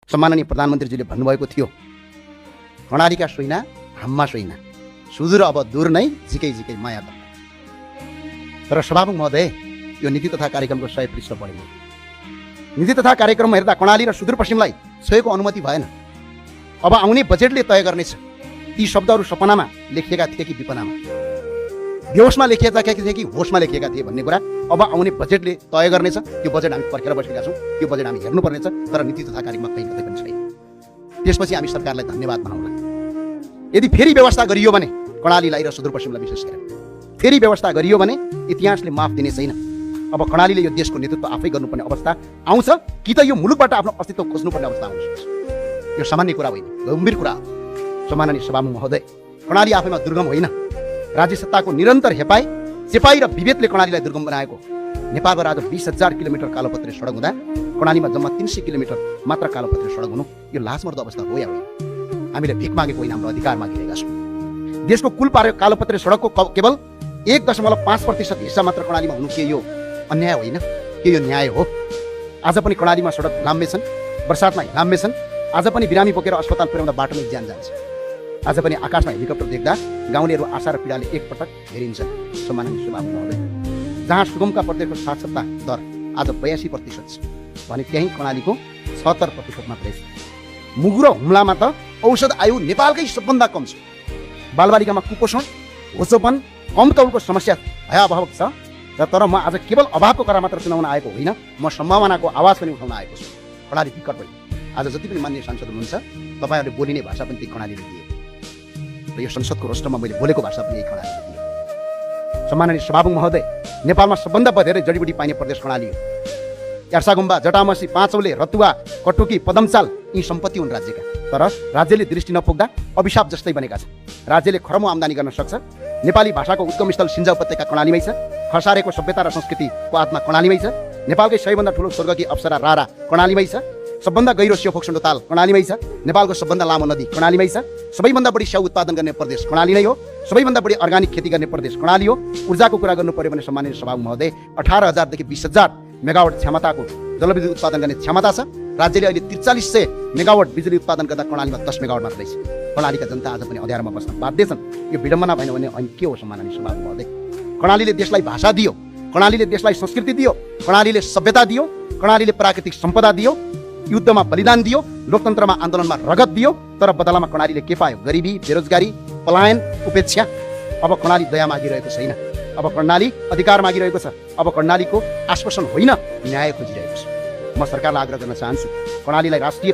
सम्माननीय प्रधानमन्त्रीजीले भन्नुभएको थियो, कर्णालीका सोइना हाम्मा सोइना, सुदूर अब दूर नै झिकै झिकै माया गर्नु। तर सभामुख महोदय, यो नीति तथा कार्यक्रमको 100 पृष्ठ पढ्यो। नीति तथा कार्यक्रममा हेर्दा कर्णाली र सुदूरपश्चिमलाई छोएको अनुमति भएन। अब आउने बजेटले तय गर्नेछ ती शब्दहरू सपनामा लेखिएका थिए कि विपनामा, बेहोसमा लेखिएका थिए कि होसमा लेखिएका थिए भन्ने कुरा अब आउने बजेटले तय गर्नेछ। त्यो बजेट हामी पर्खेर बसेका छौँ, त्यो बजेट हामी हेर्नुपर्नेछ। तर नीति तथा कार्यक्रममा कहीँ कतै पनि छैन। त्यसपछि हामी सरकारलाई धन्यवाद भनौँला। यदि फेरि व्यवस्था गरियो भने कर्णालीलाई र सुदूरपश्चिमलाई विशेष गरेर फेरि व्यवस्था गरियो भने इतिहासले माफ दिने छैन। अब कर्णालीले यो देशको नेतृत्व आफै गर्नुपर्ने अवस्था आउँछ कि त यो मुलुकबाट आफ्नो अस्तित्व खोज्नुपर्ने अवस्था आउँछ। यो सामान्य कुरा होइन, गम्भीर कुरा हो। सम्माननीय सभामुख महोदय, कर्णाली आफैमा दुर्गम होइन। राज्य सत्ताको निरन्तर हेपाई, चेपाई र विभेदले कर्णालीलाई दुर्गम बनाएको। नेपालभर आज 20,000 किलोमिटर कालोपत्रे सडक हुँदा कर्णालीमा जम्मा 300 किलोमिटर मात्र कालोपत्रे सडक हुनु यो लाजमर्दो अवस्था हो या होइन? हामीले भिख मागेको होइन, हाम्रो अधिकार मागिरहेका छौँ। देशको कुल कालोपत्रे सडकको केवल 1.5% हिस्सा मात्र कर्णालीमा हुनु के यो अन्याय होइन? के यो न्याय हो? आज पनि कर्णालीमा सडक लाम्बे छन्, बर्सातमा लाम्बे छन्। आज पनि बिरामी बोकेर अस्पताल पुर्याउँदा बाटोमै ज्यान जान्छ। आज पनि आकाशमा हेलिकप्टर देख्दा गाउँलेहरू आशा र पीडाले एकपटक हेरिन्छन्। सम्माननीय सभामुख महोदय, जहाँ सुगमका प्रत्येकको साक्षरता दर आज 82% छ भने त्यही कर्णालीको 76% मात्रै छ। मुगु र हुम्लामा त औषध आयु नेपालकै सबभन्दा कम छ। बालबालिकामा कुपोषण, होचोपन, कम तौलको समस्या भयावह छ। तर म आज केवल अभावको कुरा मात्र सुनाउन आएको होइन, म सम्भावनाको आवाज पनि उठाउन आएको छु। कर्णाली विकट भयो। आज जति पनि मान्य सांसद हुनुहुन्छ तपाईँहरूले बोलिने भाषा पनि ती कर्णालीले दिए र यो संसदको रोस्टरमा मैले बोलेको भाषा पनि यही कर्णालीले दिए। सम्माननीय सभामुख महोदय, नेपालमा सबभन्दा धेरै जडीबुटी पाइने प्रदेश कर्णाली हो। यार्सागुम्बा, जटामसी, पाँचौले, रतुवा, कटुकी, पदमचाल यी सम्पत्ति हुन् राज्यका। तर राज्यले दृष्टि नपुग्दा अभिशाप जस्तै बनेका छन्। राज्यले खरमो आम्दानी गर्न सक्छ। नेपाली भाषाको उद्गम स्थल सिन्जा उपत्यका कर्णालीमै छ। खसारेको सभ्यता र संस्कृतिको आत्मा कर्णालीमै छ। नेपालकै सबैभन्दा ठुलो स्वर्गकी अप्सरा रारा कर्णालीमै छ। सबभन्दा गहिरो स्योफोक्सन्डो ताल कर्णालीमै छ। नेपालको सबभन्दा लामो नदी कर्णालीमै छ। सबैभन्दा बढी स्याउ उत्पादन गर्ने प्रदेश कर्णाली नै हो। सबैभन्दा बढी अर्गानिक खेती गर्ने प्रदेश कर्णाली हो। ऊर्जाको कुरा गर्नु पर्यो भने सम्माननीय सभामुख महोदय, 18,000 देखि 20,000 मेगावाट क्षमताको जलविद्युत उत्पादन गर्ने क्षमता छ। राज्यले अहिले 4300 मेगावाट बिजुली उत्पादन गर्दा कर्णालीमा 10 मेगावाट मात्रै छ। कर्णालीका जनता आज पनि अँध्यारोमा बस्न बाध्य छन्। यो विडम्बना भएन भने अनि के हो सम्माननीय सभामुख महोदय? कर्णालीले देशलाई भाषा दियो, कर्णालीले देशलाई संस्कृति दियो, कर्णालीले सभ्यता दियो, कर्णालीले प्राकृतिक सम्पदा दियो, युद्धमा बलिदान दियो, लोकतन्त्रमा आन्दोलनमा रगत दियो। तर बदलामा कर्णालीले के पायो? गरिबी, बेरोजगारी, पलायन, उपेक्षा। अब कर्णाली दया मागिरहेको छैन। अब कर्णाली अधिकार मागिरहेको छ। अब कर्णालीको आश्वासन होइन, न्याय खोजिरहेको छ। म सरकारलाई आग्रह गर्न चाहन्छु, कर्णालीलाई राष्ट्रिय